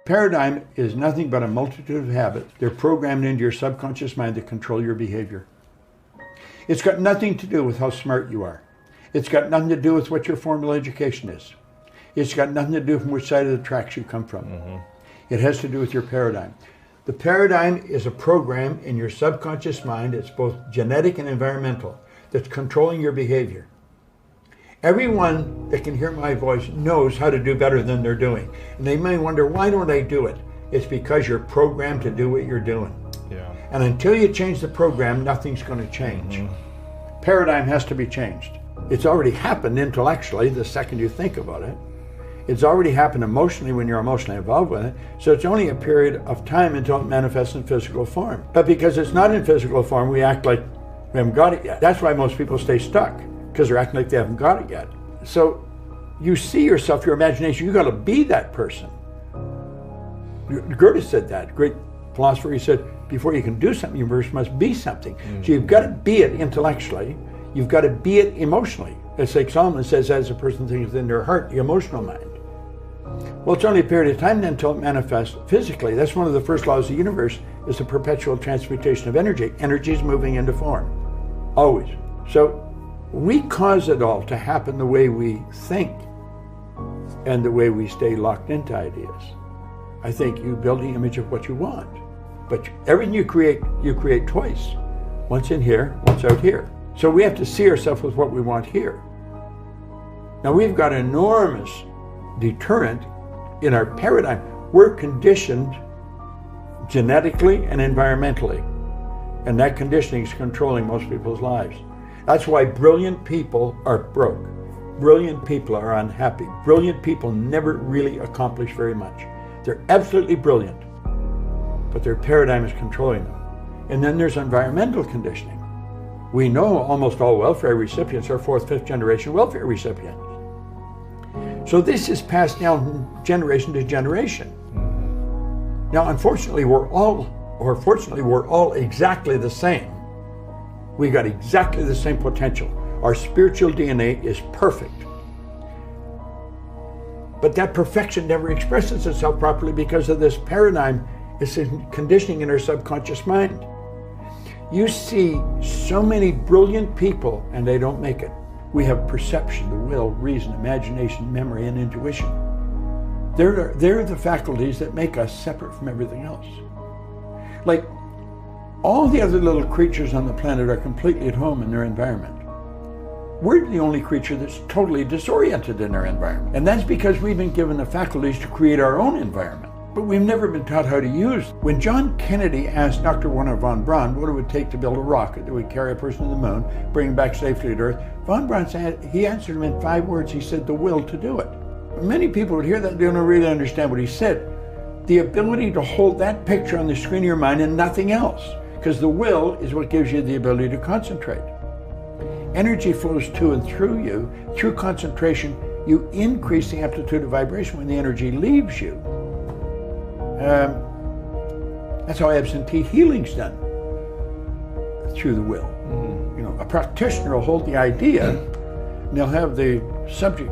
Paradigm is nothing but a multitude of habits. They're programmed into your subconscious mind that control your behavior. It's got nothing to do with how smart you are. It's got nothing to do with what your formal education is. It's got nothing to do from which side of the tracks you come from. It has to do with your paradigm. The paradigm is a program in your subconscious mind. It's both genetic and environmental that's controlling your behavior. Everyone that can hear my voice knows how to do better than they're doing. And they may wonder, why don't I do it? It's because you're programmed to do what you're doing. Yeah. And until you change the program, nothing's going to change. Paradigm has to be changed. It's already happened intellectually the second you think about it. It's already happened emotionally when you're emotionally involved with it. So it's only a period of time until it manifests in physical form. But because it's not in physical form, we act like we haven't got it yet. That's why most people stay stuck, because they're acting like they haven't got it yet. So you see yourself, your imagination, you got to be that person. Goethe said that, great philosopher. He said, before you can do something, you first must be something. So you've got to be it intellectually. You've got to be it emotionally. It's like Solomon says, as a person thinks in their heart, the emotional mind. Well, it's only a period of time then until it manifests physically. That's one of the first laws of the universe, is the perpetual transmutation of energy. Energy is moving into form, always. So we cause it all to happen the way we think and the way we stay locked into ideas. I think you build the image of what you want. But everything you create twice. Once in here, once out here. So we have to see ourselves with what we want here. Now we've got an enormous deterrent in our paradigm. We're conditioned genetically and environmentally. And that conditioning is controlling most people's lives. That's why brilliant people are broke. Brilliant people are unhappy. Brilliant people never really accomplish very much. They're absolutely brilliant, but their paradigm is controlling them. And then there's environmental conditioning. We know almost all welfare recipients are fourth, fifth generation welfare recipients. So this is passed down from generation to generation. Now, unfortunately, we're all exactly the same. We got exactly the same potential. Our spiritual DNA is perfect. But that perfection never expresses itself properly because of this paradigm. It's conditioning in our subconscious mind. You see so many brilliant people and they don't make it. We have perception, the will, reason, imagination, memory, and intuition. They're the faculties that make us separate from everything else. Like, all the other little creatures on the planet are completely at home in their environment. We're the only creature that's totally disoriented in our environment. And that's because we've been given the faculties to create our own environment. But we've never been taught how to use. When John Kennedy asked Dr. Wernher von Braun what it would take to build a rocket that would carry a person to the moon, bring him back safely to Earth, von Braun said, he answered him in 5 words. He said, the will to do it. Many people would hear that and don't really understand what he said. The ability to hold that picture on the screen of your mind and nothing else. Because the will is what gives you the ability to concentrate. Energy flows to and through you. Through concentration, you increase the amplitude of vibration when the energy leaves you. That's how absentee healing's done, through the will. You know, a practitioner will hold the idea, and they'll have the subject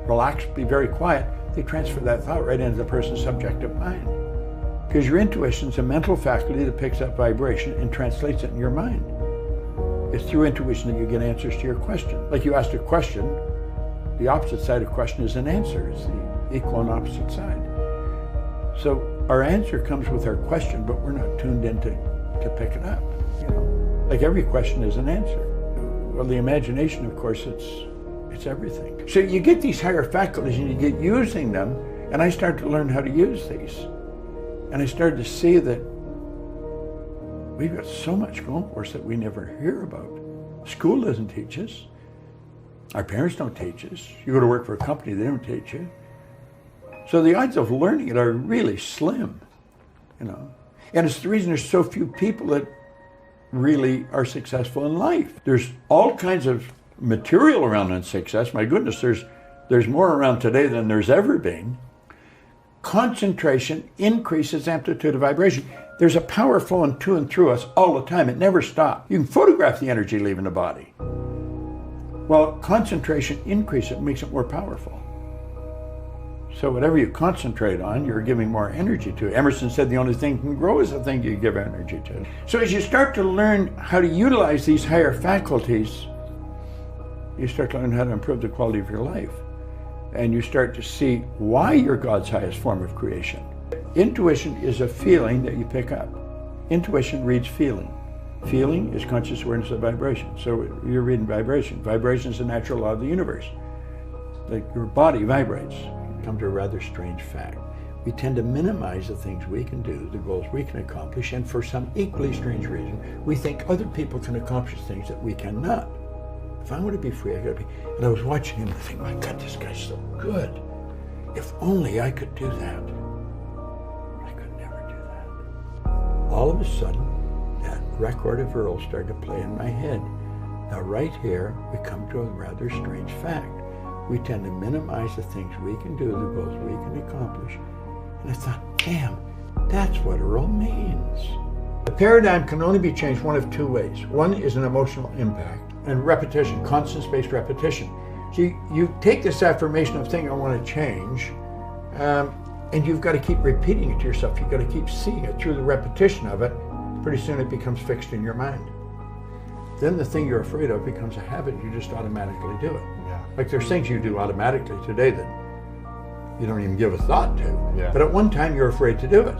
relax, be very quiet. They transfer that thought right into the person's subjective mind. Because your intuition's a mental faculty that picks up vibration and translates it in your mind. It's through intuition that you get answers to your question. Like you asked a question, the opposite side of question is an answer. It's the equal and opposite side. So our answer comes with our question, but we're not tuned in to pick it up. You know, like every question is an answer. Well, the imagination, of course, it's everything. So you get these higher faculties and you get using them, and I started to learn how to use these. And I started to see that we've got so much going for us that we never hear about. School doesn't teach us. Our parents don't teach us. You go to work for a company, they don't teach you. So the odds of learning it are really slim, you know. And it's the reason there's so few people that really are successful in life. There's all kinds of material around on success. My goodness, there's more around today than there's ever been. Concentration increases amplitude of vibration. There's a power flowing to and through us all the time. It never stops. You can photograph the energy leaving the body. Well, concentration increases it, makes it more powerful. So whatever you concentrate on, you're giving more energy to. Emerson said the only thing can grow is the thing you give energy to. So as you start to learn how to utilize these higher faculties, you start to learn how to improve the quality of your life. And you start to see why you're God's highest form of creation. Intuition is a feeling that you pick up. Intuition reads feeling. Feeling is conscious awareness of vibration. So you're reading vibration. Vibration is a natural law of the universe. Like your body vibrates. Come to a rather strange fact. We tend to minimize the things we can do, the goals we can accomplish, and for some equally strange reason, we think other people can accomplish things that we cannot. If I want to be free, I gotta be. And I was watching him and thinking, my God, this guy's so good. If only I could do that. I could never do that. All of a sudden, that record of Earl started to play in my head. Now right here, we come to a rather strange fact. We tend to minimize the things we can do, the goals we can accomplish. And I thought, damn, that's what Earl means. The paradigm can only be changed one of two ways. One is an emotional impact and repetition, constant spaced repetition. So you take this affirmation of thing I want to change, and you've got to keep repeating it to yourself. You've got to keep seeing it through the repetition of it. Pretty soon it becomes fixed in your mind. Then the thing you're afraid of becomes a habit. You just automatically do it. Yeah. Like there's things you do automatically today that you don't even give a thought to. Yeah. But at one time you're afraid to do it.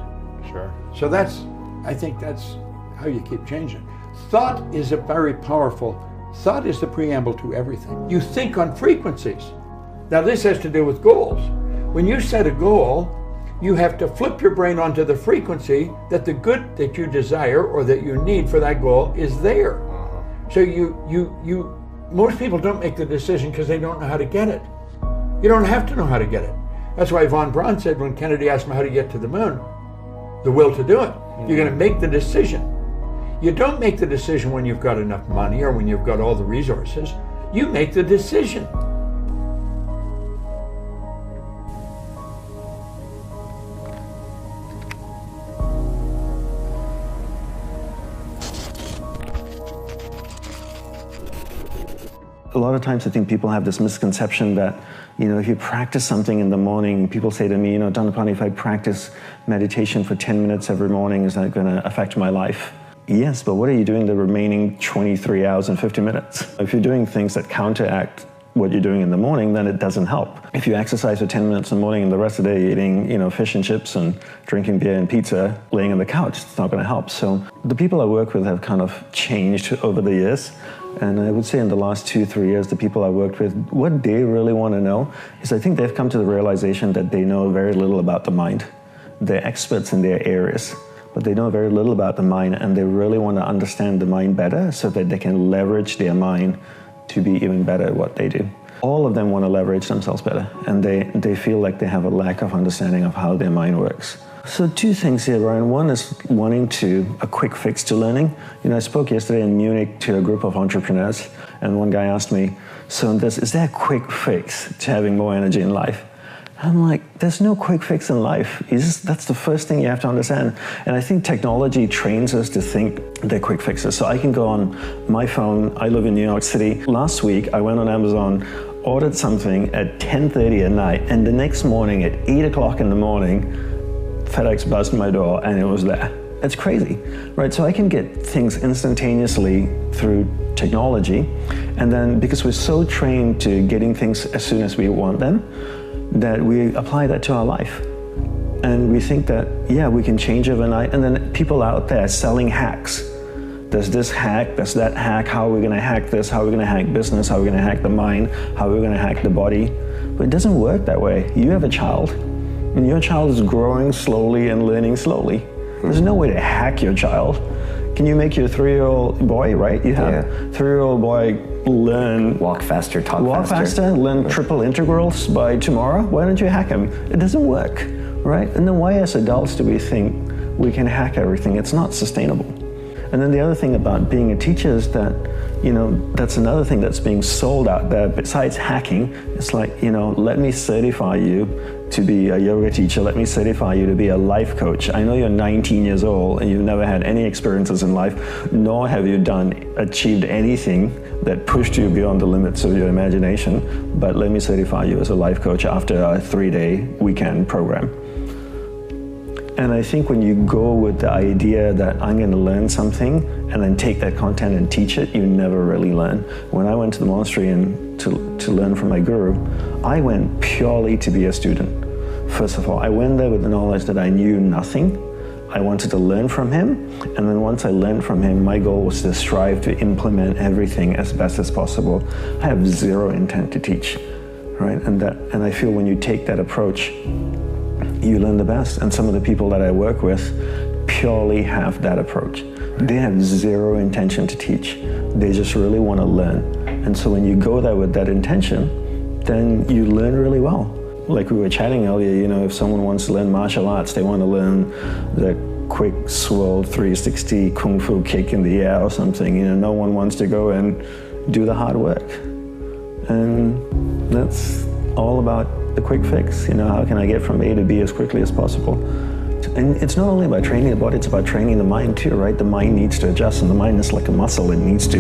Sure. So I think that's how you keep changing. Thought is a very powerful. Thought is the preamble to everything. You think on frequencies. Now this has to do with goals. When you set a goal, you have to flip your brain onto the frequency that the good that you desire or that you need for that goal is there. So most people don't make the decision because they don't know how to get it. You don't have to know how to get it. That's why von Braun said when Kennedy asked him how to get to the moon, the will to do it. You're going to make the decision. You don't make the decision when you've got enough money or when you've got all the resources. You make the decision. A lot of times I think people have this misconception that, if you practice something in the morning, people say to me, Dhanapani, if I practice meditation for 10 minutes every morning, is that going to affect my life? Yes, but what are you doing the remaining 23 hours and 50 minutes? If you're doing things that counteract what you're doing in the morning, then it doesn't help. If you exercise for 10 minutes in the morning and the rest of the day you're eating, fish and chips and drinking beer and pizza, laying on the couch, it's not going to help. So the people I work with have kind of changed over the years. And I would say in the last 2-3 years, the people I worked with, what they really want to know is I think they've come to the realization that they know very little about the mind. They're experts in their areas, but they know very little about the mind, and they really want to understand the mind better so that they can leverage their mind to be even better at what they do. All of them want to leverage themselves better, and they feel like they have a lack of understanding of how their mind works. So two things here, Ryan. One is wanting a quick fix to learning. I spoke yesterday in Munich to a group of entrepreneurs, and one guy asked me, so is there a quick fix to having more energy in life? I'm like, there's no quick fix in life. That's the first thing you have to understand. And I think technology trains us to think they're quick fixes. So I can go on my phone. I live in New York City. Last week, I went on Amazon, ordered something at 10:30 at night, and the next morning at 8 o'clock in the morning, FedEx buzzed my door and it was there. It's crazy, right? So I can get things instantaneously through technology, and then because we're so trained to getting things as soon as we want them, that we apply that to our life. And we think that, we can change overnight, and then people out there selling hacks. There's this hack, there's that hack, how are we gonna hack this, how are we gonna hack business, how are we gonna hack the mind, how are we gonna hack the body? But it doesn't work that way. You have a child, and your child is growing slowly and learning slowly. There's no way to hack your child. Can you make your 3-year-old boy, right? You have 3-year-old boy learn... Walk faster, talk faster. Learn triple integrals by tomorrow. Why don't you hack him? It doesn't work, right? And then why as adults do we think we can hack everything? It's not sustainable. And then the other thing about being a teacher is that that's another thing that's being sold out there. Besides hacking, it's like, let me certify you to be a yoga teacher. Let me certify you to be a life coach. I know you're 19 years old and you've never had any experiences in life, nor have you achieved anything that pushed you beyond the limits of your imagination. But let me certify you as a life coach after a 3-day weekend program. And I think when you go with the idea that I'm going to learn something and then take that content and teach it, you never really learn. When I went to the monastery and to learn from my guru, I went purely to be a student. First of all, I went there with the knowledge that I knew nothing. I wanted to learn from him, and then once I learned from him, my goal was to strive to implement everything as best as possible. I have zero intent to teach, right? And I feel when you take that approach, you learn the best. And some of the people that I work with purely have that approach. They have zero intention to teach. They just really want to learn. And so when you go there with that intention, then you learn really well. Like we were chatting earlier, if someone wants to learn martial arts, they want to learn the quick swirl 360 kung fu kick in the air or something. No one wants to go and do the hard work. And that's all about the quick fix. How can I get from A to B as quickly as possible? And it's not only about training the body, it's about training the mind too, right? The mind needs to adjust, and the mind is like a muscle. It needs to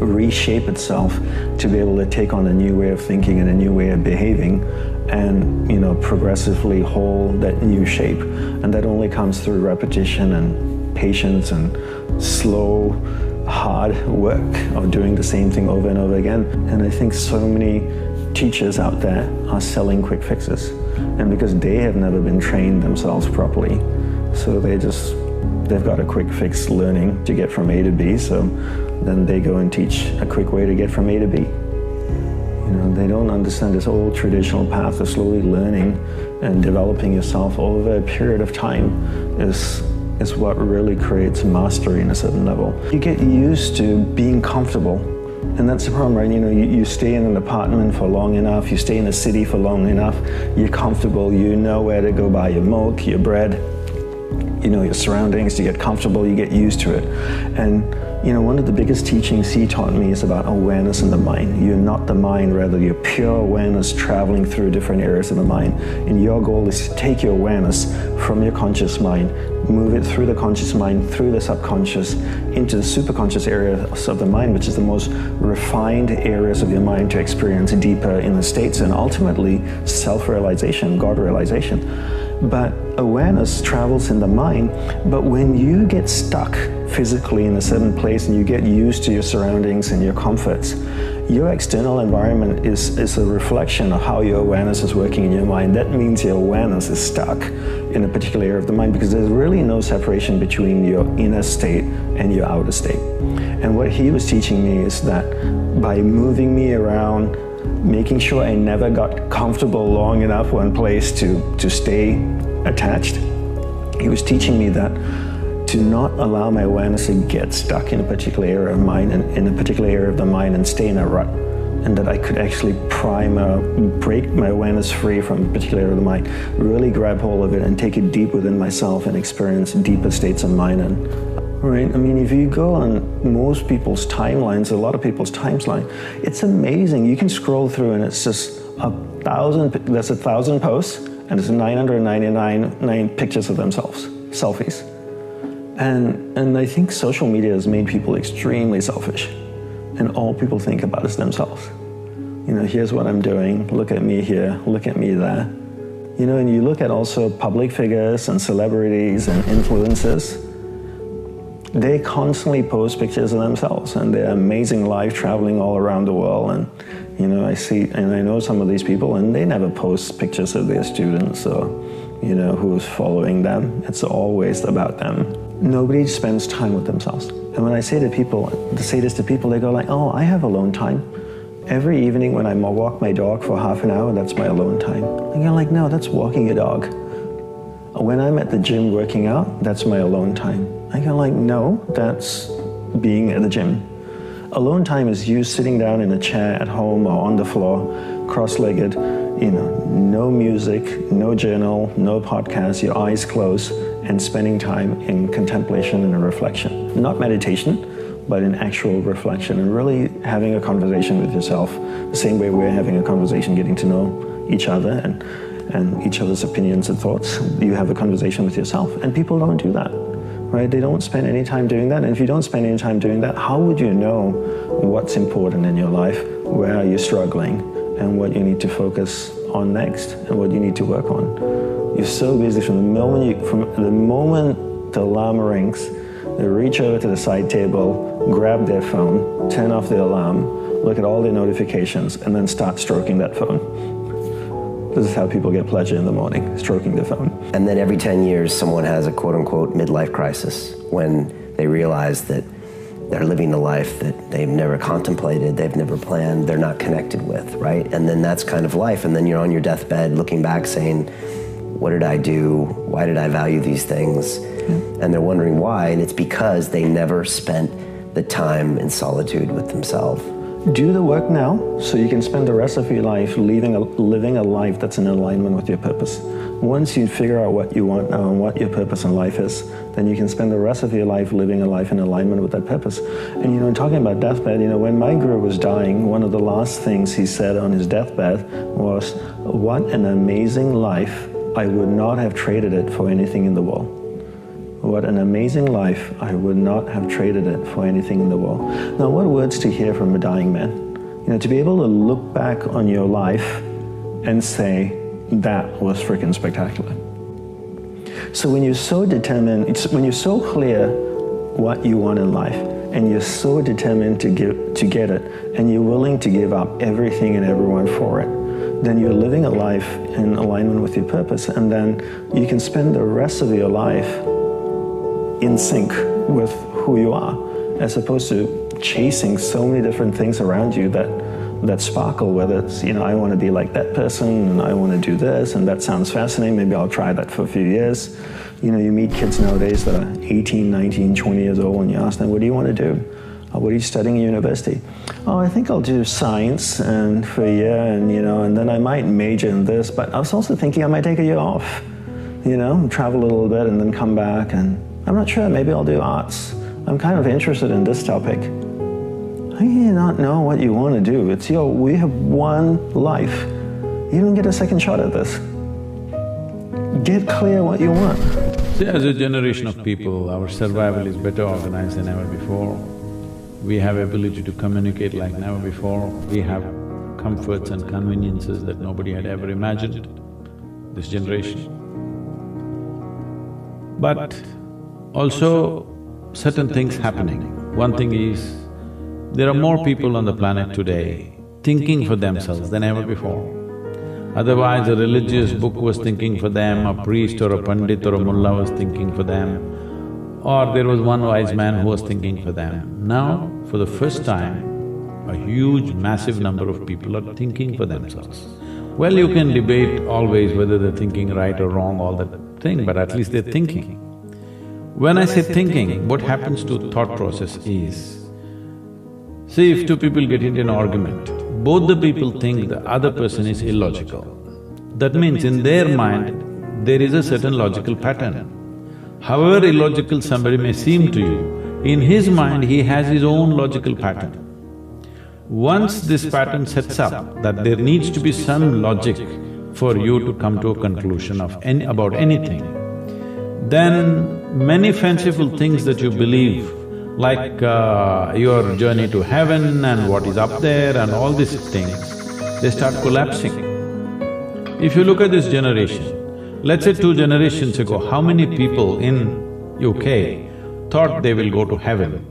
reshape itself to be able to take on a new way of thinking and a new way of behaving, and progressively hold that new shape. And that only comes through repetition and patience and slow, hard work of doing the same thing over and over again. And I think so many teachers out there are selling quick fixes, and because they have never been trained themselves properly, so they've got a quick fix learning to get from A to B, so then they go and teach a quick way to get from A to B. They don't understand this old traditional path of slowly learning and developing yourself over a period of time is what really creates mastery in a certain level. You get used to being comfortable. And that's the problem, right? You stay in an apartment for long enough, you stay in a city for long enough, you're comfortable, you know where to go buy your milk, your bread, your surroundings, you get comfortable, you get used to it. And one of the biggest teachings he taught me is about awareness in the mind. You're not the mind, rather you're pure awareness traveling through different areas of the mind. And your goal is to take your awareness from your conscious mind, move it through the conscious mind, through the subconscious, into the superconscious areas of the mind, which is the most refined areas of your mind to experience deeper inner states and ultimately self-realization, God-realization. But awareness travels in the mind, but when you get stuck physically in a certain place and you get used to your surroundings and your comforts, your external environment is a reflection of how your awareness is working in your mind. That means your awareness is stuck in a particular area of the mind, because there's really no separation between your inner state and your outer state. And what he was teaching me is that by moving me around, making sure I never got comfortable long enough one place to stay attached, he was teaching me that to not allow my awareness to get stuck in a particular area of mind and in a particular area of the mind and stay in a rut, and that I could actually break my awareness free from a particular area of the mind, really grab hold of it and take it deep within myself and experience deeper states of mind. And right, if you go on most people's timelines, a lot of people's timeline, it's amazing. You can scroll through and it's just 1,000 posts, and it's 999 pictures of themselves, selfies. And I think social media has made people extremely selfish, and all people think about is themselves. Here's what I'm doing, look at me here, look at me there. And you look at also public figures and celebrities and influencers, they constantly post pictures of themselves and their amazing life traveling all around the world. And I see and I know some of these people, and they never post pictures of their students or who's following them. It's always about them. Nobody spends time with themselves. And when I say this to people, they go like, oh, I have alone time. Every evening when I walk my dog for half an hour, that's my alone time. And you're like, no, that's walking your dog. When I'm at the gym working out, that's my alone time. I go like, no, that's being at the gym. Alone time is you sitting down in a chair at home or on the floor, cross-legged, no music, no journal, no podcast, your eyes closed, and spending time in contemplation and reflection. Not meditation, but in actual reflection and really having a conversation with yourself, the same way we're having a conversation, getting to know each other and each other's opinions and thoughts. You have a conversation with yourself, and people don't do that, right? They don't spend any time doing that, and if you don't spend any time doing that, how would you know what's important in your life, where are you struggling, and what you need to focus on next, and what you need to work on? You're so busy from the moment the alarm rings, they reach over to the side table, grab their phone, turn off the alarm, look at all their notifications, and then start stroking that phone. This is how people get pleasure in the morning, stroking their phone. And then every 10 years, someone has a quote-unquote midlife crisis when they realize that they're living a life that they've never contemplated, they've never planned, they're not connected with, right? And then that's kind of life. And then you're on your deathbed looking back saying, what did I do? Why did I value these things? And they're wondering why, and it's because they never spent the time in solitude with themselves. Do the work now so you can spend the rest of your life living a life that's in alignment with your purpose. Once you figure out what you want now and what your purpose in life is, then you can spend the rest of your life living a life in alignment with that purpose. And talking about deathbed, when my guru was dying, one of the last things he said on his deathbed was, "What an amazing life. I would not have traded it for anything in the world." What an amazing life. I would not have traded it for anything in the world. Now, what words to hear from a dying man. To be able to look back on your life and say, that was freaking spectacular. So when you're so determined, when you're so clear what you want in life, and you're so determined to get it, and you're willing to give up everything and everyone for it, then you're living a life in alignment with your purpose, and then you can spend the rest of your life in sync with who you are, as opposed to chasing so many different things around you that sparkle, whether it's, I want to be like that person, and I want to do this, and that sounds fascinating, maybe I'll try that for a few years. You meet kids nowadays that are 18, 19, 20 years old, and you ask them, what do you want to do? What are you studying at university? Oh, I think I'll do science and for a year, and then I might major in this, but I was also thinking I might take a year off, travel a little bit and then come back, and I'm not sure, maybe I'll do arts. I'm kind of interested in this topic. How do you not know what you want to do? We have one life. You don't get a second shot at this. Get clear what you want. See, as a generation of people, our survival is better organized than ever before. We have ability to communicate like never before. We have comforts and conveniences that nobody had ever imagined, this generation. But also, certain things happening. One thing is, there are more people on the planet today thinking for themselves than ever before. Otherwise, a religious book was thinking for them, a priest or a pandit or a mullah was thinking for them, or there was one wise man who was thinking for them. Now, for the first time, a huge, massive number of people are thinking for themselves. Well, you can debate always whether they're thinking right or wrong, all that thing, but at least they're thinking. When I say thinking, what happens to thought process is, see, if two people get into an argument, both the people think the other person is illogical. That means in their mind, there is a certain logical pattern. However illogical somebody may seem to you, in his mind he has his own logical pattern. Once this pattern sets up that there needs to be some logic for you to come to a conclusion about anything, then many fanciful things that you believe, like your journey to heaven and what is up there and all these things, they start collapsing. If you look at this generation, let's say 2 generations ago, how many people in UK thought they will go to heaven?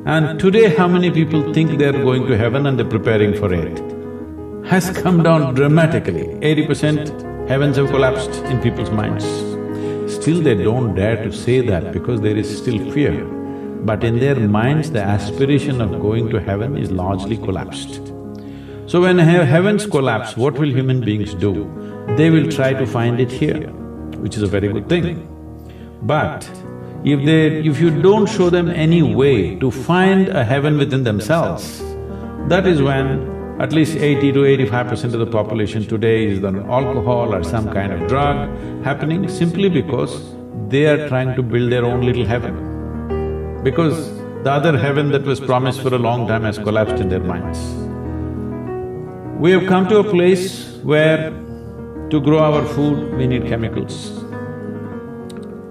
And today, how many people think they're going to heaven and they're preparing for it? Has come down dramatically. 80% heavens have collapsed in people's minds. Still they don't dare to say that because there is still fear. But in their minds, the aspiration of going to heaven is largely collapsed. So when heavens collapse, what will human beings do? They will try to find it here, which is a very good thing. But if you don't show them any way to find a heaven within themselves, that is when at least 80 to 85% of the population today is on alcohol or some kind of drug happening simply because they are trying to build their own little heaven. Because The other heaven that was promised for a long time has collapsed in their minds. We have come to a place where to grow our food, we need chemicals.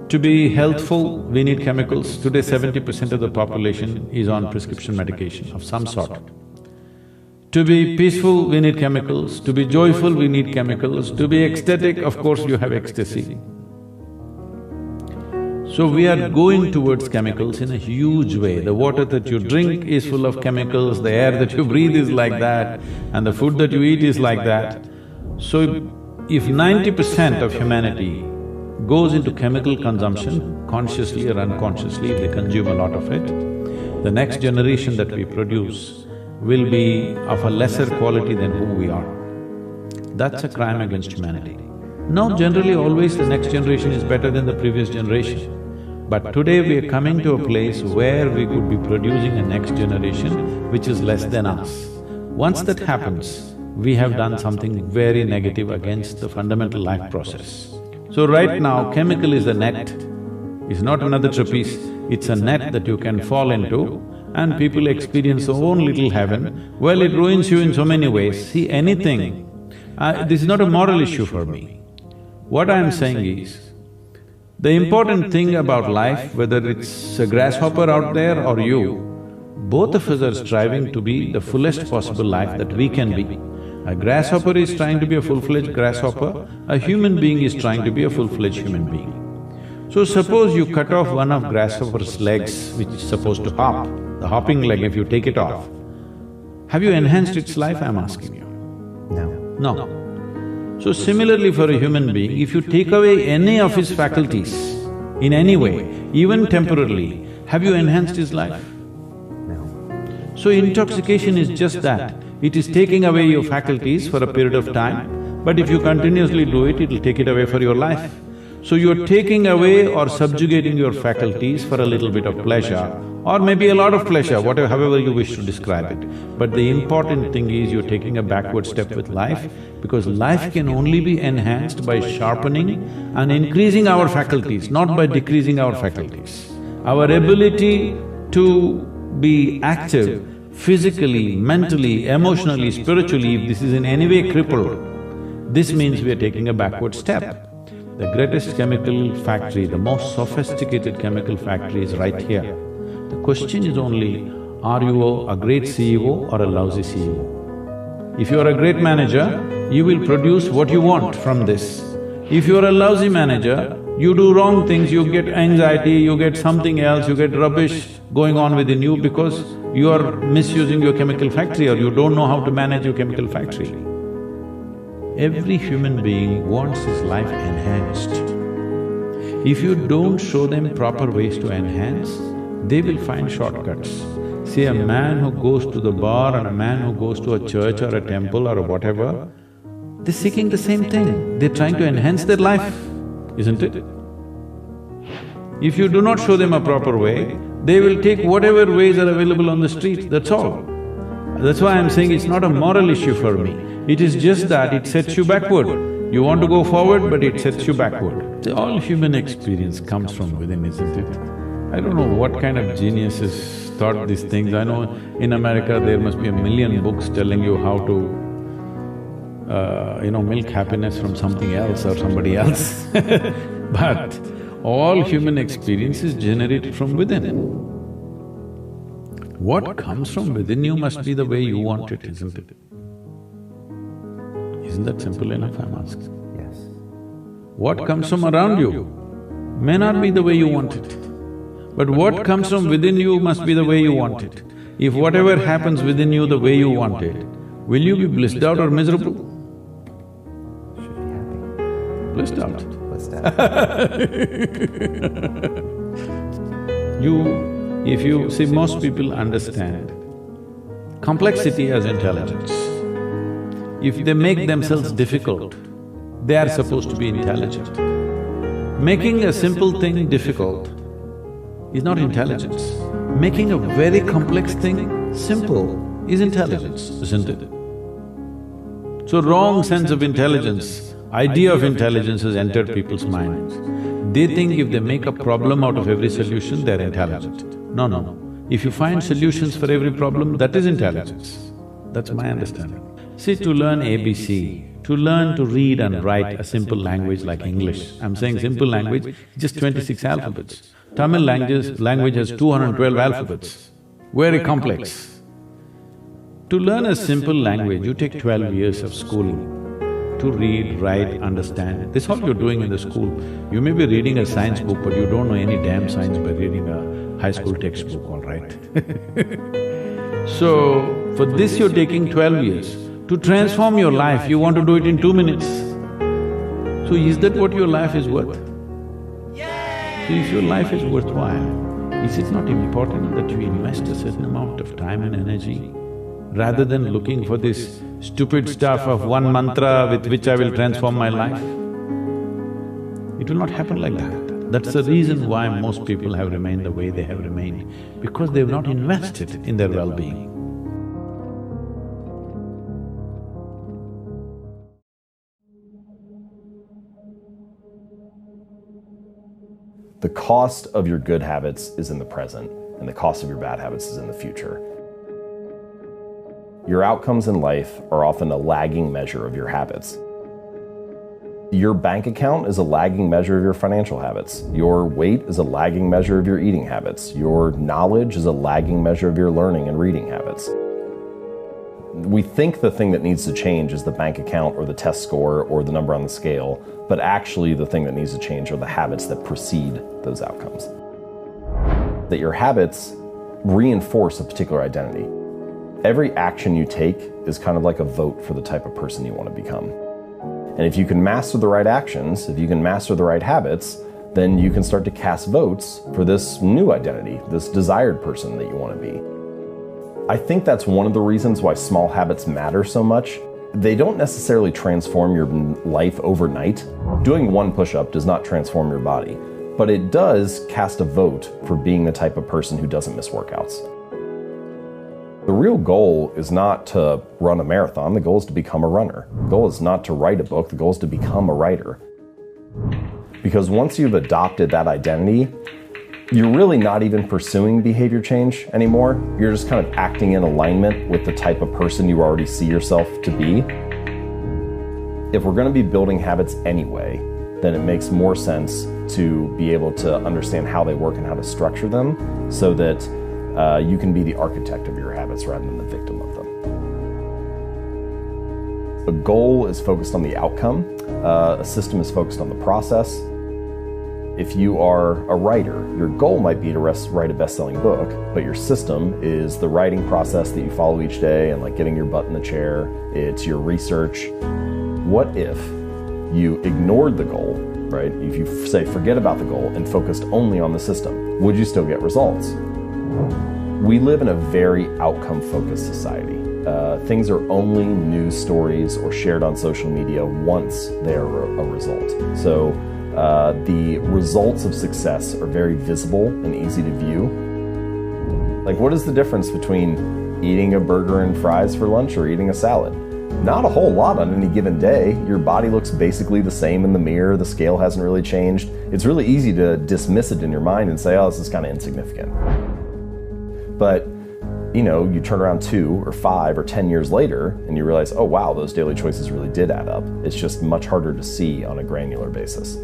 To be healthful, we need chemicals. Today, 70% of the population is on prescription medication of some sort. To be peaceful, we need chemicals. To be joyful, we need chemicals. To be ecstatic, of course, you have ecstasy. So we are going towards chemicals in a huge way. The water that you drink is full of chemicals, the air that you breathe is like that, and the food that you eat is like that. So if 90% of humanity goes into chemical consumption, consciously or unconsciously, if they consume a lot of it, the next generation that we produce will be of a lesser quality than who we are. That's a crime against humanity. Now, generally always the next generation is better than the previous generation. But today we are coming to a place where we could be producing a next generation which is less than us. Once that happens, we have done something very negative against the fundamental life process. So right now, chemical is a net, it's not another trapeze, it's a net that you can fall into and people experience their own little heaven. Well, it ruins you in so many ways. See, anything… this is not a moral issue for me. What I'm saying is, the important thing about life, whether it's a grasshopper out there or you, both of us are striving to be the fullest possible life that we can be. A grasshopper is trying to be a full-fledged grasshopper, a human being is trying to be a full-fledged human being. So suppose you cut off one of grasshopper's legs which is supposed to hop, the hopping leg, if you take it off, have you enhanced its life, I'm asking you? No. No. So similarly for a human being, if you take away any of his faculties in any way, even temporarily, have you enhanced his life? No. So intoxication is just that, it is taking away your faculties for a period of time, but if you continuously do it, it'll take it away for your life. So you're taking away or subjugating your faculties for a little bit of pleasure, or maybe a lot of pleasure, however you wish to describe it. But the important thing is you're taking a backward step with life, because life can only be enhanced by sharpening and increasing our faculties, not by decreasing our faculties. Our ability to be active physically, mentally, emotionally, spiritually, if this is in any way crippled, this means we are taking a backward step. The greatest chemical factory, the most sophisticated chemical factory is right here. The question is only, are you a great CEO or a lousy CEO? If you are a great manager, you will produce what you want from this. If you are a lousy manager, you do wrong things, you get anxiety, you get something else, you get rubbish going on within you because you are misusing your chemical factory or you don't know how to manage your chemical factory. Every human being wants his life enhanced. If you don't show them proper ways to enhance, they will find shortcuts. See, a man who goes to the bar and a man who goes to a church or a temple or whatever, they're seeking the same thing, they're trying to enhance their life, isn't it? If you do not show them a proper way, they will take whatever ways are available on the street, that's all. That's why I'm saying it's not a moral issue for me. It is just that it sets you backward. You want to go forward, but it sets you backward. See, all human experience comes from within, isn't it? I don't know what kind of geniuses thought these things. I know in America there must be a million books telling you how to, milk happiness from something else or somebody else but all human experience is generated from within. What comes from within you must be the way you want it, isn't it? Isn't that simple enough, I'm asking? Yes. What comes from around you may not be the way you want it, but what comes from within you must be the way you want it. If whatever happens within you the way you want it, will you be blissed out or miserable? Should be happy. Blissed out. Blissed out. If you… see, most people understand complexity as intelligence. If they make themselves difficult, they are supposed to be intelligent. Making a simple thing difficult is not intelligence. Making a very complex thing simple is intelligence, isn't it? So wrong sense of intelligence, idea of intelligence has entered people's minds. They think if they make a problem out of every solution, they're intelligent. No, no, no. If you find solutions for every problem, that is intelligence. That's my understanding. See, to learn ABC, to learn to read and write a simple language like English, I'm saying simple language, just 26 alphabets. Tamil language has 212 alphabets, very complex. To learn a simple language, you take 12 years of schooling. To read, write, understand, this is all you're doing in the school. You may be reading a science book, but you don't know any damn science by reading a high school textbook, all right? So, for this you're taking 12 years. To transform your life, you want to do it in 2 minutes. So is that what your life is worth? So if your life is worthwhile, is it not important that you invest a certain amount of time and energy rather than looking for this stupid stuff of one mantra with which I will transform my life? It will not happen like that. That's the reason why most people have remained the way they have remained, because they've not invested in their well-being. The cost of your good habits is in the present, and the cost of your bad habits is in the future. Your outcomes in life are often a lagging measure of your habits. Your bank account is a lagging measure of your financial habits. Your weight is a lagging measure of your eating habits. Your knowledge is a lagging measure of your learning and reading habits. We think the thing that needs to change is the bank account or the test score or the number on the scale, but actually the thing that needs to change are the habits that precede those outcomes. That your habits reinforce a particular identity. Every action you take is kind of like a vote for the type of person you want to become. And if you can master the right actions, if you can master the right habits, then you can start to cast votes for this new identity, this desired person that you want to be. I think that's one of the reasons why small habits matter so much. They don't necessarily transform your life overnight. Doing one push-up does not transform your body, but it does cast a vote for being the type of person who doesn't miss workouts. The real goal is not to run a marathon, the goal is to become a runner. The goal is not to write a book, the goal is to become a writer. Because once you've adopted that identity, you're really not even pursuing behavior change anymore. You're just kind of acting in alignment with the type of person you already see yourself to be. If we're going to be building habits anyway, then it makes more sense to be able to understand how they work and how to structure them so that you can be the architect of your habits rather than the victim of them. A goal is focused on the outcome. A system is focused on the process. If you are a writer, your goal might be to write a best-selling book, but your system is the writing process that you follow each day and like getting your butt in the chair. It's your research. What if you ignored the goal, right? If you say forget about the goal and focused only on the system, would you still get results? We live in a very outcome-focused society. Things are only news stories or shared on social media once they are a result. So the results of success are very visible and easy to view. Like, what is the difference between eating a burger and fries for lunch or eating a salad? Not a whole lot on any given day. Your body looks basically the same in the mirror. The scale hasn't really changed. It's really easy to dismiss it in your mind and say, oh, this is kind of insignificant. But, you know, you turn around 2 or 5 or 10 years later and you realize, oh wow, those daily choices really did add up. It's just much harder to see on a granular basis.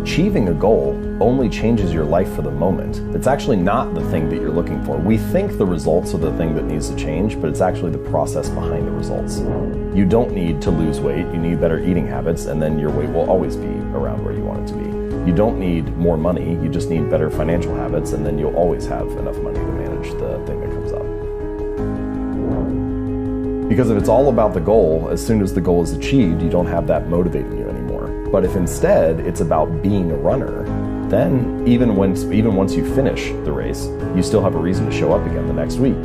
Achieving a goal only changes your life for the moment. It's actually not the thing that you're looking for. We think the results are the thing that needs to change, but it's actually the process behind the results. You don't need to lose weight, you need better eating habits, and then your weight will always be around where you want it to be. You don't need more money, you just need better financial habits, and then you'll always have enough money to manage the thing that comes up. Because if it's all about the goal, as soon as the goal is achieved, you don't have that motivating you anymore. But if instead it's about being a runner, then even once you finish the race, you still have a reason to show up again the next week.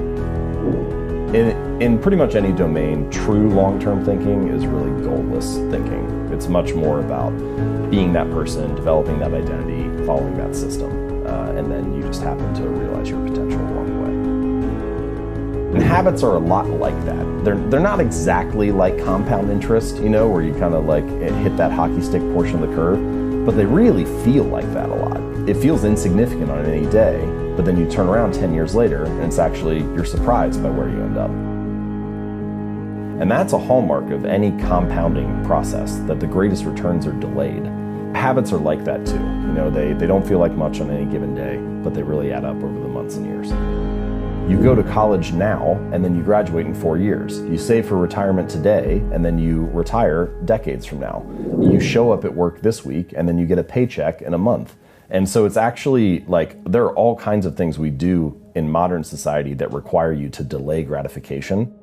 In pretty much any domain, true long-term thinking is really goalless thinking. It's much more about being that person, developing that identity, following that system, and then you just happen to realize your potential along the way. And habits are a lot like that. They're not exactly like compound interest, you know, where you kind of like hit that hockey stick portion of the curve, but they really feel like that a lot. It feels insignificant on any day, but then you turn around 10 years later and it's actually, you're surprised by where you end up. And that's a hallmark of any compounding process, that the greatest returns are delayed. Habits are like that too. You know, they don't feel like much on any given day, but they really add up over the months and years. You go to college now, and then you graduate in 4 years. You save for retirement today, and then you retire decades from now. You show up at work this week, and then you get a paycheck in a month. And so it's actually like, there are all kinds of things we do in modern society that require you to delay gratification.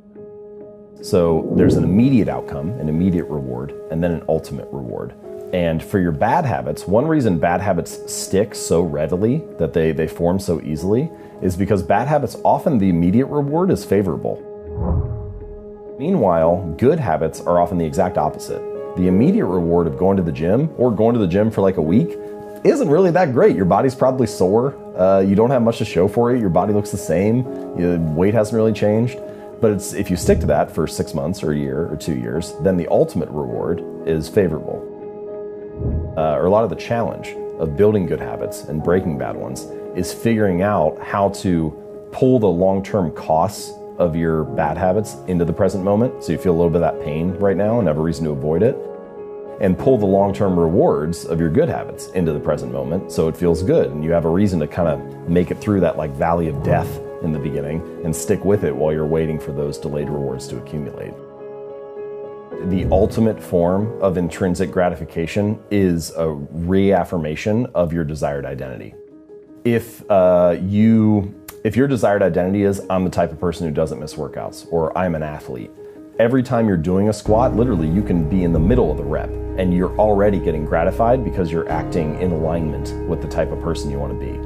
So there's an immediate outcome, an immediate reward, and then an ultimate reward. And for your bad habits, one reason bad habits stick so readily, that they form so easily, is because bad habits, often the immediate reward is favorable. Meanwhile, good habits are often the exact opposite. The immediate reward of going to the gym, or going to the gym for like a week, isn't really that great. Your body's probably sore, you don't have much to show for it, your body looks the same, your weight hasn't really changed. But if you stick to that for 6 months or a year or 2 years, then the ultimate reward is favorable. Or a lot of the challenge of building good habits and breaking bad ones is figuring out how to pull the long-term costs of your bad habits into the present moment, so you feel a little bit of that pain right now and have a reason to avoid it, and pull the long-term rewards of your good habits into the present moment so it feels good and you have a reason to kind of make it through that like valley of death in the beginning and stick with it while you're waiting for those delayed rewards to accumulate. The ultimate form of intrinsic gratification is a reaffirmation of your desired identity. If your desired identity is, I'm the type of person who doesn't miss workouts, or I'm an athlete, every time you're doing a squat, literally you can be in the middle of the rep and you're already getting gratified because you're acting in alignment with the type of person you want to be.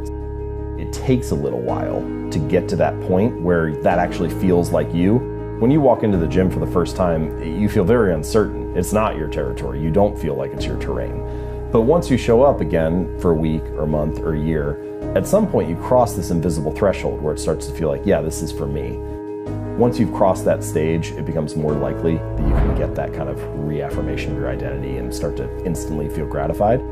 It takes a little while to get to that point where that actually feels like you. When you walk into the gym for the first time, you feel very uncertain. It's not your territory. You don't feel like it's your terrain. But once you show up again for a week or a month or a year, at some point you cross this invisible threshold where it starts to feel like, yeah, this is for me. Once you've crossed that stage, it becomes more likely that you can get that kind of reaffirmation of your identity and start to instantly feel gratified.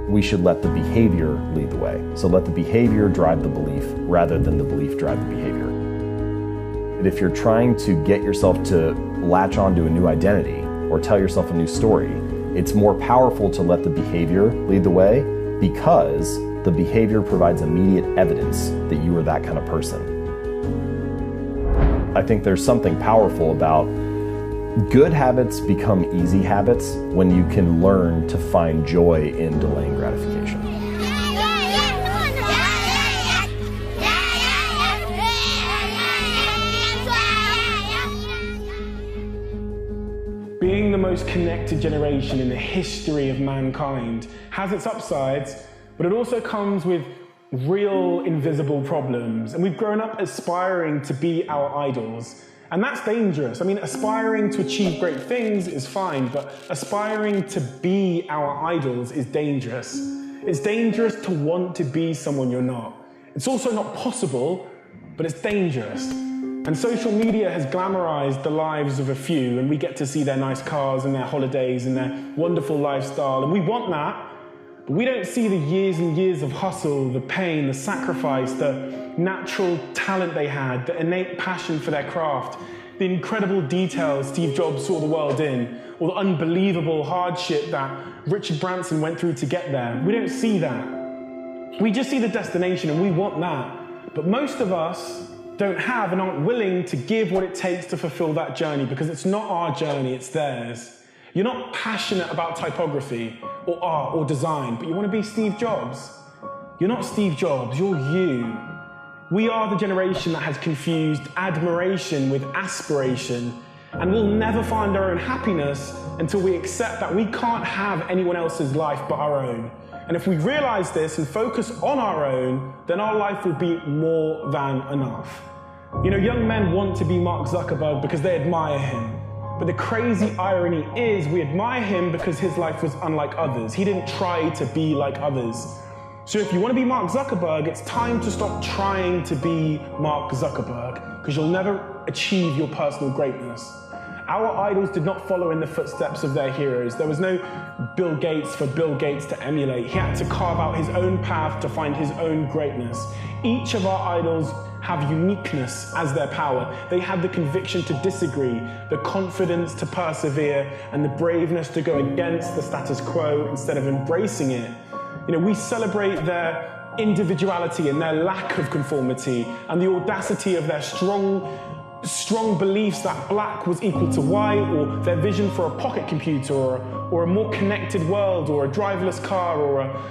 We should let the behavior lead the way. So let the behavior drive the belief rather than the belief drive the behavior. And if you're trying to get yourself to latch onto a new identity or tell yourself a new story, it's more powerful to let the behavior lead the way because the behavior provides immediate evidence that you are that kind of person. I think there's something powerful about good habits become easy habits when you can learn to find joy in delaying gratification. Being the most connected generation in the history of mankind has its upsides, but it also comes with real invisible problems. And we've grown up aspiring to be our idols. And that's dangerous. I mean, aspiring to achieve great things is fine, but aspiring to be our idols is dangerous. It's dangerous to want to be someone you're not. It's also not possible, but it's dangerous. And social media has glamorized the lives of a few, and we get to see their nice cars and their holidays and their wonderful lifestyle, and we want that, but we don't see the years and years of hustle, the pain, the sacrifice, the natural talent they had, the innate passion for their craft, the incredible details Steve Jobs saw the world in, or the unbelievable hardship that Richard Branson went through to get there. We don't see that. We just see the destination and we want that. But most of us don't have and aren't willing to give what it takes to fulfill that journey because it's not our journey, it's theirs. You're not passionate about typography or art or design, but you want to be Steve Jobs. You're not Steve Jobs, you're you. We are the generation that has confused admiration with aspiration, and we'll never find our own happiness until we accept that we can't have anyone else's life but our own. And if we realize this and focus on our own, then our life will be more than enough. You know, young men want to be Mark Zuckerberg because they admire him. But the crazy irony is we admire him because his life was unlike others. He didn't try to be like others. So if you want to be Mark Zuckerberg, it's time to stop trying to be Mark Zuckerberg because you'll never achieve your personal greatness. Our idols did not follow in the footsteps of their heroes. There was no Bill Gates for Bill Gates to emulate. He had to carve out his own path to find his own greatness. Each of our idols have uniqueness as their power. They had the conviction to disagree, the confidence to persevere, and the braveness to go against the status quo instead of embracing it. We celebrate their individuality and their lack of conformity, and the audacity of their strong beliefs that black was equal to white, or their vision for a pocket computer, or a more connected world, or a driverless car, or a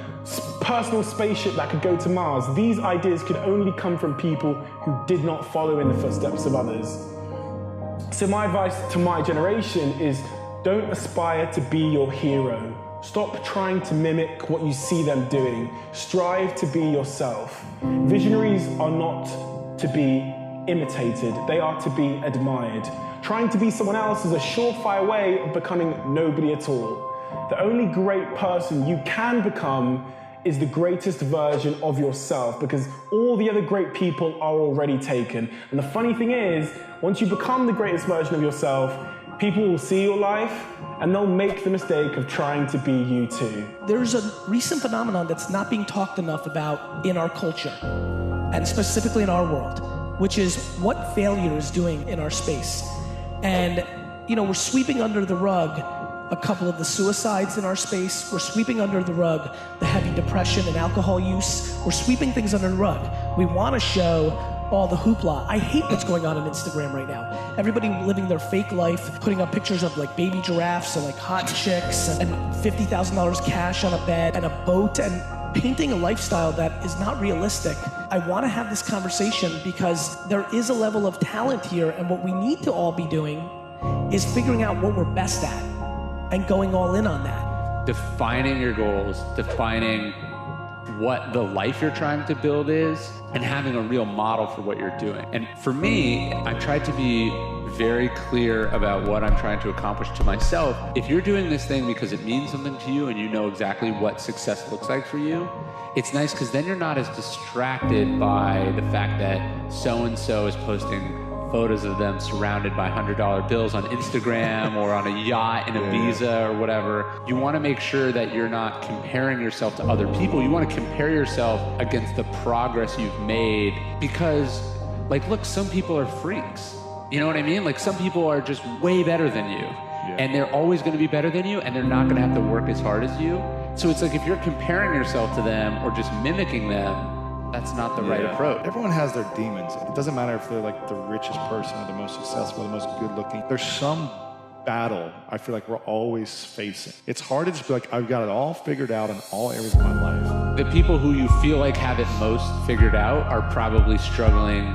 personal spaceship that could go to Mars. These ideas could only come from people who did not follow in the footsteps of others. So my advice to my generation is, don't aspire to be your hero. Stop trying to mimic what you see them doing. Strive to be yourself. Visionaries are not to be imitated. They are to be admired. Trying to be someone else is a surefire way of becoming nobody at all. The only great person you can become is the greatest version of yourself, because all the other great people are already taken. And the funny thing is, once you become the greatest version of yourself, people will see your life and they'll make the mistake of trying to be you too. There's a recent phenomenon that's not being talked enough about in our culture, and specifically in our world, which is what failure is doing in our space. And, we're sweeping under the rug a couple of the suicides in our space. We're sweeping under the rug the heavy depression and alcohol use. We're sweeping things under the rug. We want to show all the hoopla. I hate what's going on Instagram right now. Everybody living their fake life, putting up pictures of baby giraffes and hot chicks and $50,000 cash on a bed and a boat, and painting a lifestyle that is not realistic. I want to have this conversation because there is a level of talent here, and what we need to all be doing is figuring out what we're best at and going all in on that. Defining your goals, defining what the life you're trying to build is, and having a real model for what you're doing. And for me, I tried to be very clear about what I'm trying to accomplish to myself. If you're doing this thing because it means something to you and you know exactly what success looks like for you, it's nice because then you're not as distracted by the fact that so-and-so is posting photos of them surrounded by $100 bills on Instagram or on a yacht in Ibiza or whatever. You want to make sure that you're not comparing yourself to other people. You want to compare yourself against the progress you've made, because look, some people are freaks. You know what I mean? Some people are just way better than you, and they're always going to be better than you, and they're not going to have to work as hard as you. So it's if you're comparing yourself to them or just mimicking them, that's not the right approach. Everyone has their demons. It doesn't matter if they're the richest person or the most successful or the most good looking. There's some battle I feel we're always facing. It's hard to just be I've got it all figured out in all areas of my life. The people who you feel have it most figured out are probably struggling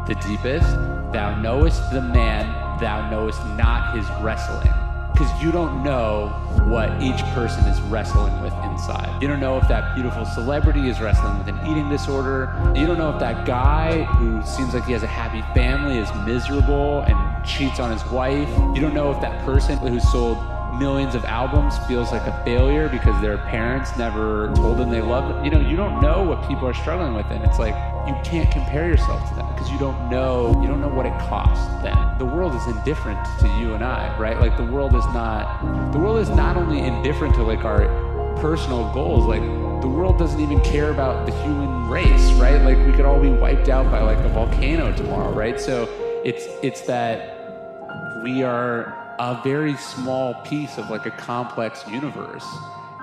the deepest. Thou knowest the man, thou knowest not his wrestling. Because you don't know what each person is wrestling with inside. You don't know if that beautiful celebrity is wrestling with an eating disorder. You don't know if that guy who seems like he has a happy family is miserable and cheats on his wife. You don't know if that person who sold millions of albums feels like a failure because their parents never told them they loved them. You don't know what people are struggling with, and it's you can't compare yourself to them because you don't know what it costs them. The world is indifferent to you and I, right? The world is not only indifferent to our personal goals, the world doesn't even care about the human race, right? We could all be wiped out by a volcano tomorrow, right? So it's that we are a very small piece of a complex universe,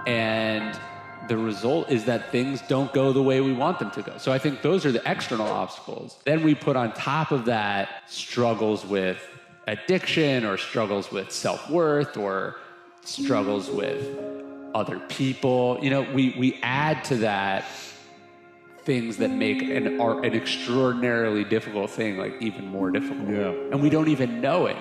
and the result is that things don't go the way we want them to go. So I think those are the external obstacles. Then we put on top of that struggles with addiction, or struggles with self-worth, or struggles with other people. We add to that things that make an extraordinarily difficult thing even more difficult. Yeah. And we don't even know it.